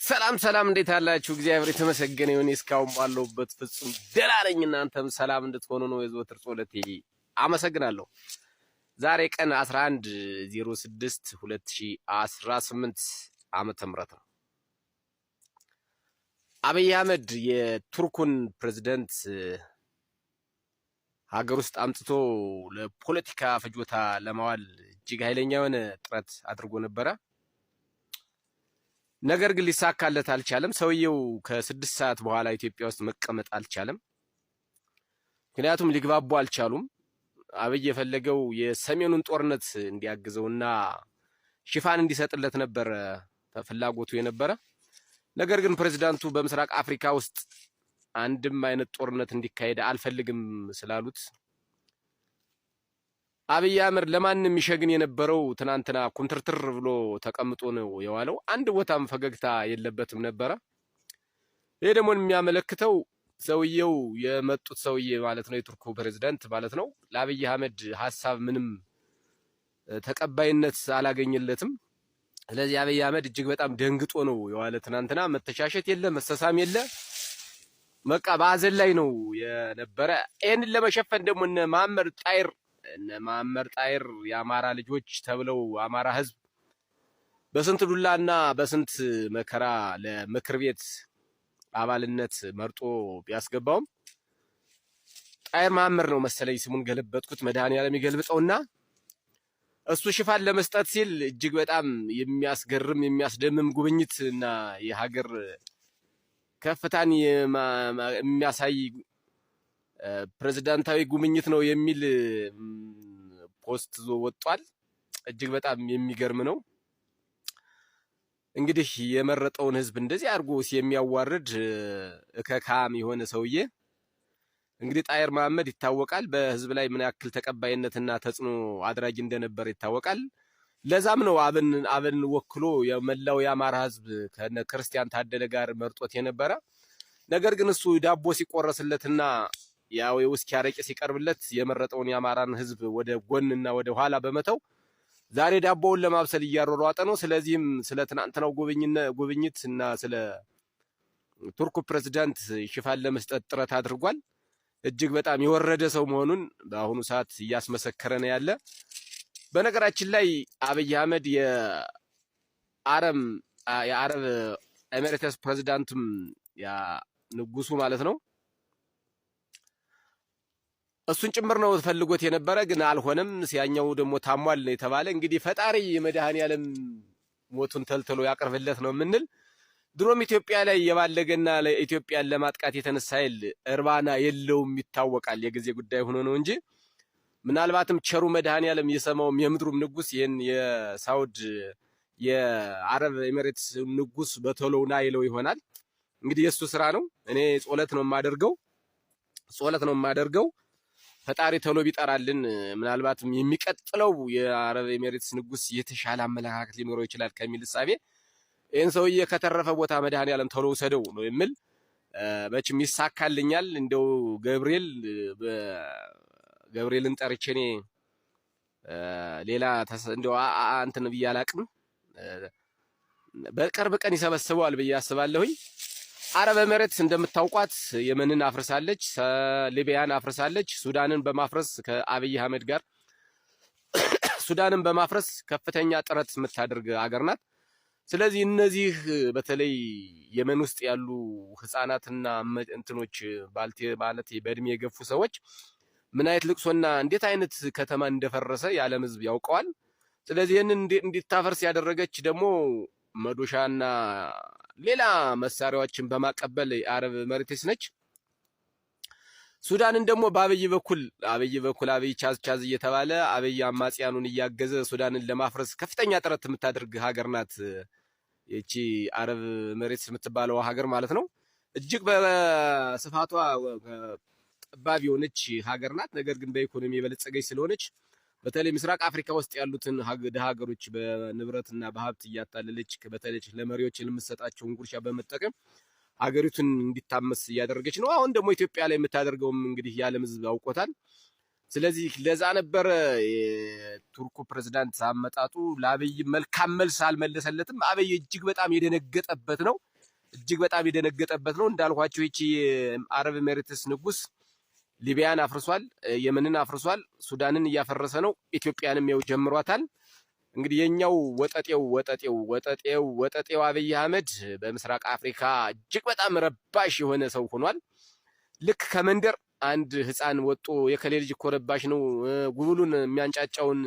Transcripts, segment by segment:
ሰላም ሰላም እንዴት አላችሁ? እግዚአብሔር የተመሰገነ ይሁን። እስካሁን ባለውበት ፍጹም ደህና ነኝ። እናንተም ሰላም እንድትሆኑ ነው የዘወትር ጸሎቴ። አመሰግናለሁ። ዛሬ ቀን 11/06/2018 ዓመተ ምህረት ነው። አብይ አህመድ የቱርኩን ፕሬዝዳንት ሀገር ውስጥ አምጥቶ ለፖለቲካ ፍጆታ ለማዋል እጅግ ኃይለኛ የሆነ ጥረት አድርጎ ነበረ። ነገር ግን ሊሳካለት አልቻለም። ሰውየው ከ6 ሰዓት በኋላ ኢትዮጵያ ውስጥ መቀመጥ አልቻለም። ምክንያቱም ሊግባቡ አልቻሉም። አብይ የፈለገው የሰሜኑን ጦርነት እንዲያግዘውና ሽፋን እንዲሰጥለት ነበር ፍላጎቱ የነበረ። ነገር ግን ፕሬዝዳንቱ በምስራቅ አፍሪካ ውስጥ አንድም አይነት ጦርነት እንዲካሄድ አልፈልግም ስላሉት አብይ አህመድ ለማንም ይሸግን የነበረው ትናንትና ኩንትርትር ብሎ ተቀምጦ ነው የዋለው። አንድ ቦታም ፈገግታ የለበትም ነበረ። ይሄ ደግሞ የሚያመለክተው ሰውየው የመጡት ሰውዬ ማለት ነው የቱርኩ ፕሬዝዳንት ማለት ነው ለአብይ አህመድ ሐሳብ ምንም ተቀባይነት አላገኘለትም። ስለዚህ አብይ አህመድ እጅግ በጣም ደንግጦ ነው የዋለ። ትናንትና መተሻሸት የለ መሰሳም የለ በቃ ባዘን ላይ ነው የነበረ። ይሄንን ለመሸፈን ደግሞ እነ መሐመድ ጣይር የአማራ ልጆች ተብለው አማራ ህዝብ በስንት ዱላና በስንት መከራ ለምክር ቤት አባልነት መርጦ ቢያስገባውም ጣይር መሐመድ ነው መሰለኝ ስሙን ገለበጥኩት፣ መድኃኒዓለም ይገልብጠውና እሱ ሽፋን ለመስጠት ሲል እጅግ በጣም የሚያስገርም የሚያስደምም ጉብኝት እና የሀገር ከፍታን የሚያሳይ ፕሬዝዳንታዊ ጉብኝት ነው የሚል ፖስት ወጥቷል። እጅግ በጣም የሚገርም ነው። እንግዲህ የመረጠውን ህዝብ እንደዚህ አድርጎ የሚያዋርድ እከካም የሆነ ሰውዬ እንግዲህ ጣይር መሐመድ ይታወቃል። በህዝብ ላይ ምን ያክል ተቀባይነትና ተጽዕኖ አድራጊ እንደነበር ይታወቃል። ለዛም ነው አብን ወክሎ የመላው የአማራ ህዝብ ከነ ክርስቲያን ታደለ ጋር መርጦት የነበረ። ነገር ግን እሱ ዳቦ ሲቆረስለትና ያው የውስኪ አረቄ ሲቀርብለት የመረጠውን የአማራን ህዝብ ወደ ጎንና ወደ ኋላ በመተው ዛሬ ዳቦውን ለማብሰል እያሯሯጠ ነው። ስለዚህም ስለ ትናንትናው ጉብኝት እና ስለ ቱርኩ ፕሬዝዳንት ሽፋን ለመስጠት ጥረት አድርጓል። እጅግ በጣም የወረደ ሰው መሆኑን በአሁኑ ሰዓት እያስመሰከረ ነው ያለ። በነገራችን ላይ አብይ አህመድ የአረብ ኤሚሬትስ ፕሬዝዳንቱም ያ ንጉሱ ማለት ነው እሱን ጭምር ነው ፈልጎት የነበረ፣ ግን አልሆነም። ሲያኛው ደግሞ ታሟል የተባለ እንግዲህ ፈጣሪ የመድኃኒዓለም ሞቱን ተልተሎ ያቀርብለት ነው የምንል። ድሮም ኢትዮጵያ ላይ የባለገና ለኢትዮጵያን ለማጥቃት የተነሳ ኃይል እርባና የለውም ይታወቃል። የጊዜ ጉዳይ ሆኖ ነው እንጂ ምናልባትም ቸሩ መድኃኒዓለም የሰማውም የምድሩም ንጉስ ይሄን የሳውድ የአረብ ኤሚሬትስ ንጉስ በቶሎና ይለው ይሆናል። እንግዲህ የሱ ስራ ነው። እኔ ጸሎት ነው የማደርገው ፈጣሪ ቶሎ ቢጠራልን ምናልባትም የሚቀጥለው የአረብ ኤሚሬትስ ንጉስ የተሻለ አመለካከት ሊኖረው ይችላል ከሚል እሳቤ ይሄን ሰውዬ ከተረፈ ቦታ መድኃኒዓለም ቶሎ ወሰደው ነው የሚል። መቼም ይሳካልኛል። እንደው ገብርኤልን ጠርቼ እኔ ሌላ እንደው እንትን ብዬ አላቅም። በቅርብ ቀን ይሰበስበዋል ብዬ አስባለሁኝ። አረብ ኤሚሬትስ እንደምታውቋት የመንን አፍርሳለች፣ ሊቢያን አፍርሳለች። ሱዳንን በማፍረስ ከአብይ አህመድ ጋር ሱዳንን በማፍረስ ከፍተኛ ጥረት የምታደርግ አገር ናት። ስለዚህ እነዚህ በተለይ የመን ውስጥ ያሉ ህፃናትና እንትኖች ማለት በእድሜ የገፉ ሰዎች ምን አይነት ልቅሶና እንዴት አይነት ከተማ እንደፈረሰ የዓለም ህዝብ ያውቀዋል። ስለዚህ ይህንን እንዲታፈርስ ያደረገች ደግሞ መዶሻና ሌላ መሳሪያዎችን በማቀበል የአረብ ኤሚሬትስ ነች። ሱዳንን ደግሞ በአብይ በኩል አብይ ቻዝ እየተባለ አብይ አማጽያኑን እያገዘ ሱዳንን ለማፍረስ ከፍተኛ ጥረት የምታደርግ ሀገር ናት። እቺ አረብ ኤሚሬትስ የምትባለው ሀገር ማለት ነው። እጅግ በስፋቷ ጠባብ የሆነች ሀገር ናት። ነገር ግን በኢኮኖሚ የበለጸገች ስለሆነች በተለይ ምስራቅ አፍሪካ ውስጥ ያሉትን ሀገሮች በንብረትና በሀብት እያታለለች በተለይ ለመሪዎች የምትሰጣቸውን ጉርሻ በመጠቀም ሀገሪቱን እንዲታመስ እያደረገች ነው። አሁን ደግሞ ኢትዮጵያ ላይ የምታደርገውም እንግዲህ የዓለም ህዝብ ያውቆታል። ስለዚህ ለዛ ነበር የቱርኩ ፕሬዝዳንት አመጣጡ ለአብይ መልካም መልስ አልመለሰለትም። አብይ እጅግ በጣም የደነገጠበት ነው። እጅግ በጣም የደነገጠበት ነው። እንዳልኳቸው ይቺ የአረብ ኤሚሬትስ ንጉስ ሊቢያን አፍርሷል፣ የመንን አፍርሷል፣ ሱዳንን እያፈረሰ ነው፣ ኢትዮጵያንም ያው ጀምሯታል። እንግዲህ የኛው ወጠጤው አብይ አህመድ በምስራቅ አፍሪካ እጅግ በጣም ረባሽ የሆነ ሰው ሆኗል። ልክ ከመንደር አንድ ህፃን ወጦ የከሌ ልጅ እኮ ረባሽ ነው ጉብሉን የሚያንጫጫውን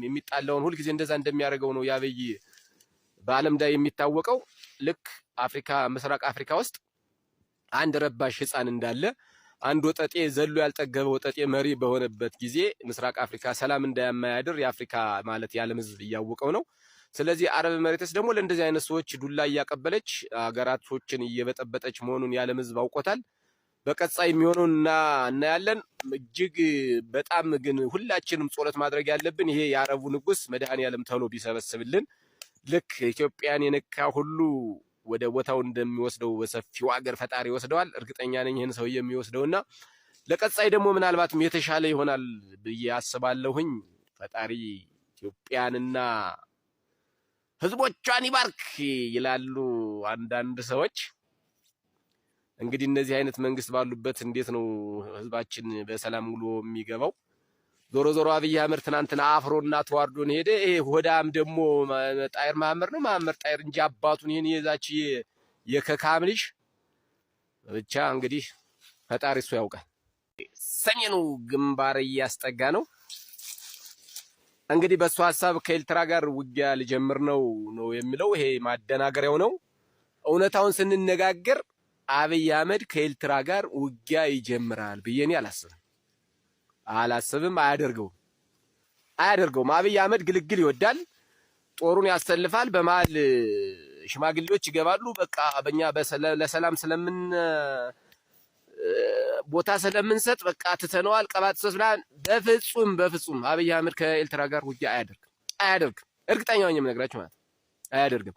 የሚጣላውን ሁልጊዜ እንደዛ እንደሚያደርገው ነው የአብይ በዓለም ላይ የሚታወቀው። ልክ አፍሪካ ምስራቅ አፍሪካ ውስጥ አንድ ረባሽ ህፃን እንዳለ አንድ ወጠጤ ዘሎ ያልጠገበ ወጠጤ መሪ በሆነበት ጊዜ ምስራቅ አፍሪካ ሰላም እንዳያማያድር የአፍሪካ ማለት የዓለም ህዝብ እያወቀው ነው። ስለዚህ አረብ ኤሚሬትስ ደግሞ ለእንደዚህ አይነት ሰዎች ዱላ እያቀበለች ሀገራቶችን እየበጠበጠች መሆኑን የዓለም ህዝብ አውቆታል። በቀጣይ የሚሆነውን እናያለን። እጅግ በጣም ግን ሁላችንም ጸሎት ማድረግ ያለብን ይሄ የአረቡ ንጉስ መድኃኔዓለም ተሎ ቢሰበስብልን ልክ ኢትዮጵያን የነካ ሁሉ ወደ ቦታው እንደሚወስደው በሰፊው ሀገር ፈጣሪ ይወስደዋል። እርግጠኛ ነኝ ይሄን ሰው የሚወስደውና ለቀጣይ ደግሞ ምናልባትም የተሻለ ይሆናል ብዬ አስባለሁኝ። ፈጣሪ ኢትዮጵያንና ህዝቦቿን ይባርክ ይላሉ አንዳንድ ሰዎች። እንግዲህ እነዚህ አይነት መንግስት ባሉበት እንዴት ነው ህዝባችን በሰላም ውሎ የሚገባው? ዞሮ ዞሮ አብይ አህመድ ትናንትና አፍሮና ተዋርዶን ሄደ። ይሄ ሆዳም ደግሞ ጣይር መሐመድ ነው መሐመድ ጣይር እንጂ አባቱን ይሄን የዛች የከካም ልጅ ብቻ እንግዲህ ፈጣሪ እሱ ያውቃል። ሰሜኑ ግንባር እያስጠጋ ነው። እንግዲህ በሱ ሐሳብ ከኤርትራ ጋር ውጊያ ሊጀምር ነው የሚለው ይሄ ማደናገሪያው ነው። እውነታውን ስንነጋገር አብይ አህመድ ከኤርትራ ጋር ውጊያ ይጀምራል ብዬ እኔ አላስብም። አያደርገውም። አብይ አህመድ ግልግል ይወዳል፣ ጦሩን ያሰልፋል፣ በመሃል ሽማግሌዎች ይገባሉ። በቃ በእኛ ለሰላም ስለምን ቦታ ስለምንሰጥ በቃ ትተነዋል ቀባጥሶስ ብላን። በፍጹም አብይ አህመድ ከኤርትራ ጋር ውጊያ አያደርግም። እርግጠኛ ነኝ የምነግራችሁ ማለት አያደርግም።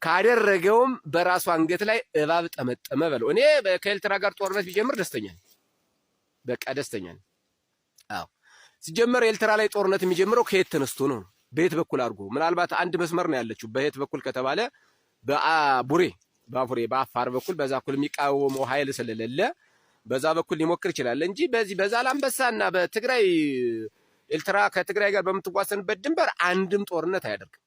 ካደረገውም በራሱ አንገት ላይ እባብ ጠመጠመ በለው። እኔ ከኤርትራ ጋር ጦርነት ቢጀምር ደስተኛ ነኝ፣ በቃ ደስተኛ ነኝ። አዎ ሲጀመር ኤርትራ ላይ ጦርነት የሚጀምረው ከየት ተነስቶ ነው? በየት በኩል አድርጎ? ምናልባት አንድ መስመር ነው ያለችው። በየት በኩል ከተባለ በአፋር በኩል በዛ በኩል የሚቃወመው ኃይል ስለሌለ በዛ በኩል ሊሞክር ይችላል እንጂ በዛላምበሳና በትግራይ ኤርትራ ከትግራይ ጋር በምትዋሰንበት ድንበር አንድም ጦርነት አያደርግም።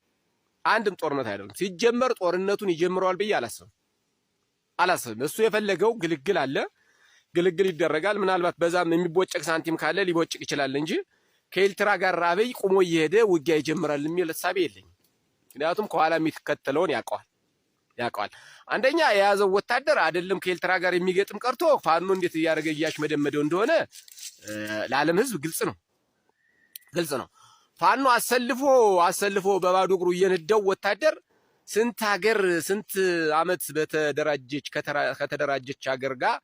ሲጀመር ጦርነቱን ይጀምረዋል ብዬ አላስብም። እሱ የፈለገው ግልግል አለ፣ ግልግል ይደረጋል። ምናልባት በዛም የሚቦጨቅ ሳንቲም ካለ ሊቦጭቅ ይችላል እንጂ ከኤርትራ ጋር አብይ ቁሞ እየሄደ ውጊያ ይጀምራል የሚል ሐሳብ የለኝም። ምክንያቱም ከኋላ የሚከተለውን ያውቀዋል። አንደኛ የያዘው ወታደር አይደለም ከኤርትራ ጋር የሚገጥም ቀርቶ ፋኖ እንዴት እያደረገ እያሽመደመደው እንደሆነ ለዓለም ህዝብ ግልጽ ነው። ፋኖ አሰልፎ በባዶ እግሩ እየነዳው ወታደር ስንት ሀገር ስንት አመት ከተደራጀች ሀገር ጋር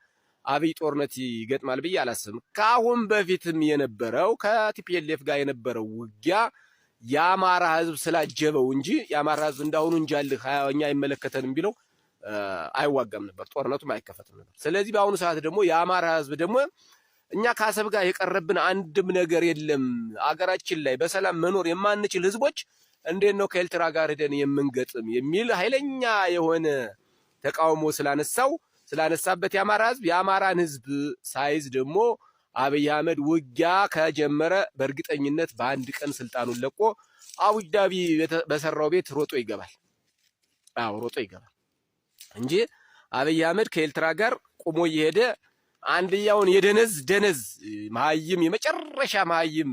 አብይ ጦርነት ይገጥማል ብዬ አላስብም። ከአሁን በፊትም የነበረው ከቲፒኤልኤፍ ጋር የነበረው ውጊያ የአማራ ህዝብ ስላጀበው እንጂ የአማራ ህዝብ እንዳሁኑ እንጃልህ እኛ አይመለከተንም ቢለው አይዋጋም ነበር፣ ጦርነቱም አይከፈትም ነበር። ስለዚህ በአሁኑ ሰዓት ደግሞ የአማራ ህዝብ ደግሞ እኛ ከአሰብ ጋር የቀረብን አንድም ነገር የለም፣ አገራችን ላይ በሰላም መኖር የማንችል ህዝቦች እንዴት ነው ከኤርትራ ጋር ሄደን የምንገጥም የሚል ኃይለኛ የሆነ ተቃውሞ ስላነሳበት የአማራን ህዝብ ሳይዝ ደግሞ አብይ አህመድ ውጊያ ከጀመረ በእርግጠኝነት በአንድ ቀን ስልጣኑን ለቆ አቡዳቢ በሰራው ቤት ሮጦ ይገባል እንጂ አብይ አህመድ ከኤርትራ ጋር ቁሞ እየሄደ አንድያውን የደነዝ መሀይም የመጨረሻ መሀይም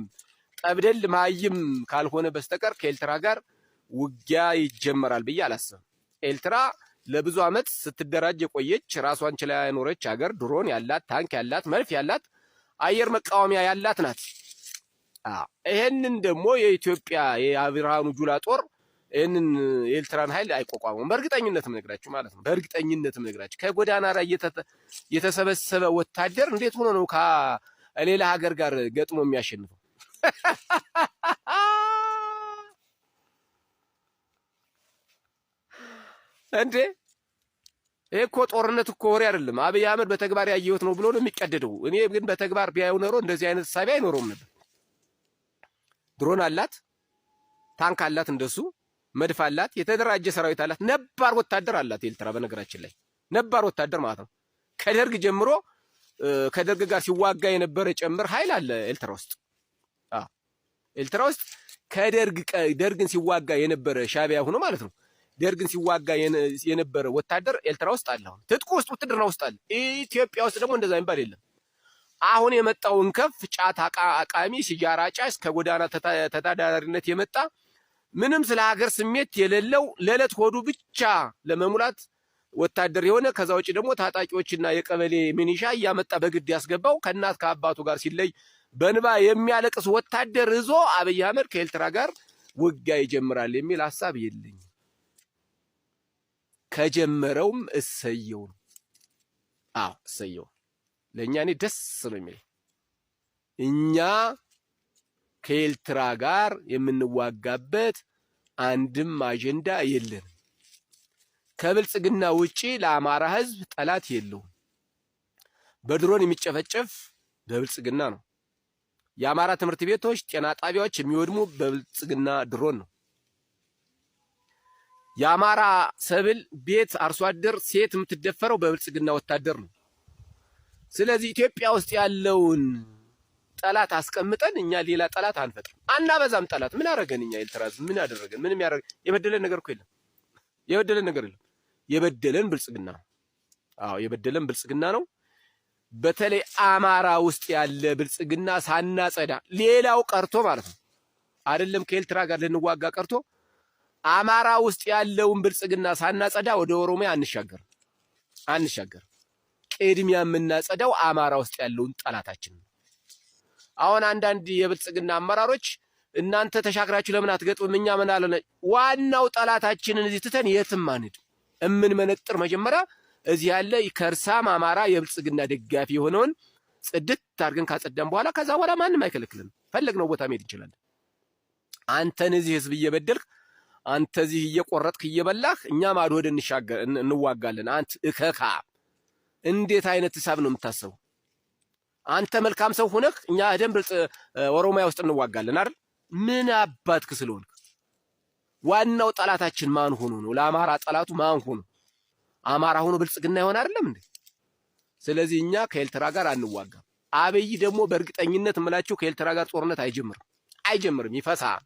ጠብደል መሀይም ካልሆነ በስተቀር ከኤርትራ ጋር ውጊያ ይጀመራል ብዬ አላስብም። ኤርትራ ለብዙ አመት ስትደራጅ የቆየች ራሷን ችላ ያኖረች ሀገር፣ ድሮን ያላት፣ ታንክ ያላት፣ መድፍ ያላት፣ አየር መቃወሚያ ያላት ናት። ይሄንን ደግሞ የኢትዮጵያ የብርሃኑ ጁላ ጦር ይሄንን የኤርትራን ኃይል አይቋቋመውም። በእርግጠኝነትም ነግራችሁ ማለት ነው። በእርግጠኝነትም ነግራችሁ ከጎዳና ላይ የተሰበሰበ ወታደር እንዴት ሆኖ ነው ከሌላ ሀገር ጋር ገጥሞ የሚያሸንፈው? እንዴ ይሄ እኮ ጦርነት እኮ ወሬ አይደለም። አብይ አህመድ በተግባር ያየሁት ነው ብሎ ነው የሚቀደደው። እኔ ግን በተግባር ቢያየው ኖሮ እንደዚህ አይነት ሳቢ አይኖረውም ነበር። ድሮን አላት፣ ታንክ አላት፣ እንደሱ መድፍ አላት፣ የተደራጀ ሰራዊት አላት፣ ነባር ወታደር አላት ኤርትራ። በነገራችን ላይ ነባር ወታደር ማለት ነው። ከደርግ ጀምሮ ከደርግ ጋር ሲዋጋ የነበረ ጭምር ኃይል አለ ኤርትራ ውስጥ። ኤርትራ ውስጥ ደርግን ሲዋጋ የነበረ ሻዕቢያ ሆኖ ማለት ነው። ደርግን ሲዋጋ የነበረ ወታደር ኤርትራ ውስጥ አለ። አሁን ትጥቁ ውስጥ ውትድርና ውስጥ አለ። ኢትዮጵያ ውስጥ ደግሞ እንደዛ የሚባል የለም። አሁን የመጣውን ከፍ ጫት አቃሚ፣ ሲጃራ ጫስ፣ ከጎዳና ተዳዳሪነት የመጣ ምንም ስለ ሀገር ስሜት የሌለው ለዕለት ሆዱ ብቻ ለመሙላት ወታደር የሆነ ከዛ ውጪ ደግሞ ታጣቂዎችና የቀበሌ ሚኒሻ እያመጣ በግድ ያስገባው ከእናት ከአባቱ ጋር ሲለይ በንባ የሚያለቅስ ወታደር ይዞ አብይ አህመድ ከኤርትራ ጋር ውጊያ ይጀምራል የሚል ሐሳብ የለኝም። ከጀመረውም እሰየው ነው። አዎ እሰየው። ለእኛ እኔ ደስ ነው የሚለኝ። እኛ ከኤርትራ ጋር የምንዋጋበት አንድም አጀንዳ የለንም። ከብልጽግና ውጪ ለአማራ ህዝብ ጠላት የለውም። በድሮን የሚጨፈጨፍ በብልጽግና ነው። የአማራ ትምህርት ቤቶች፣ ጤና ጣቢያዎች የሚወድሙ በብልጽግና ድሮን ነው። የአማራ ሰብል ቤት አርሶ አደር ሴት የምትደፈረው በብልጽግና ወታደር ነው። ስለዚህ ኢትዮጵያ ውስጥ ያለውን ጠላት አስቀምጠን እኛ ሌላ ጠላት አንፈጥርም፣ አናበዛም። ጠላት ምን አደረገን? እኛ ኤርትራ ምን አደረገን? ምንም የበደለን ነገር እኮ የለም። የበደለን ነገር የለም። የበደለን ብልጽግና ነው። አዎ የበደለን ብልጽግና ነው። በተለይ አማራ ውስጥ ያለ ብልጽግና ሳናጸዳ ሌላው ቀርቶ ማለት ነው አይደለም ከኤርትራ ጋር ልንዋጋ ቀርቶ አማራ ውስጥ ያለውን ብልጽግና ሳናጸዳ ወደ ኦሮሚያ አንሻገር። ቅድሚያ የምናጸዳው አማራ ውስጥ ያለውን ጠላታችን ነው። አሁን አንዳንድ የብልጽግና አመራሮች እናንተ ተሻግራችሁ ለምን አትገጥም? እኛ ምን አለን? ዋናው ጠላታችንን እዚህ ትተን የትም አንሄድ። እምንመነጥር መጀመሪያ እዚህ ያለ ከርሳም አማራ የብልጽግና ደጋፊ የሆነውን ጽድት አድርገን ካጸዳን በኋላ ከዛ በኋላ ማንም አይከለክልንም። ፈለግነው ቦታ መሄድ እንችላለን። አንተን እዚህ ህዝብ እየበደልክ አንተ እዚህ እየቆረጥክ እየበላህ እኛ ማዶ ወደ እንዋጋለን። አንተ እከካ እንዴት አይነት ሂሳብ ነው የምታስበው? አንተ መልካም ሰው ሆነህ እኛ ደም ኦሮሚያ ውስጥ እንዋጋለን አይደል? ምን አባትክ ስለሆንክ? ዋናው ጠላታችን ማን ሆኖ ነው? ለአማራ ጠላቱ ማን ሆኖ? አማራ ሆኖ ብልጽግና ይሆን አይደለም እንዴ? ስለዚህ እኛ ከኤርትራ ጋር አንዋጋም። አብይ ደግሞ በእርግጠኝነት የምላችሁ ከኤርትራ ጋር ጦርነት አይጀምርም፣ ይፈሳል።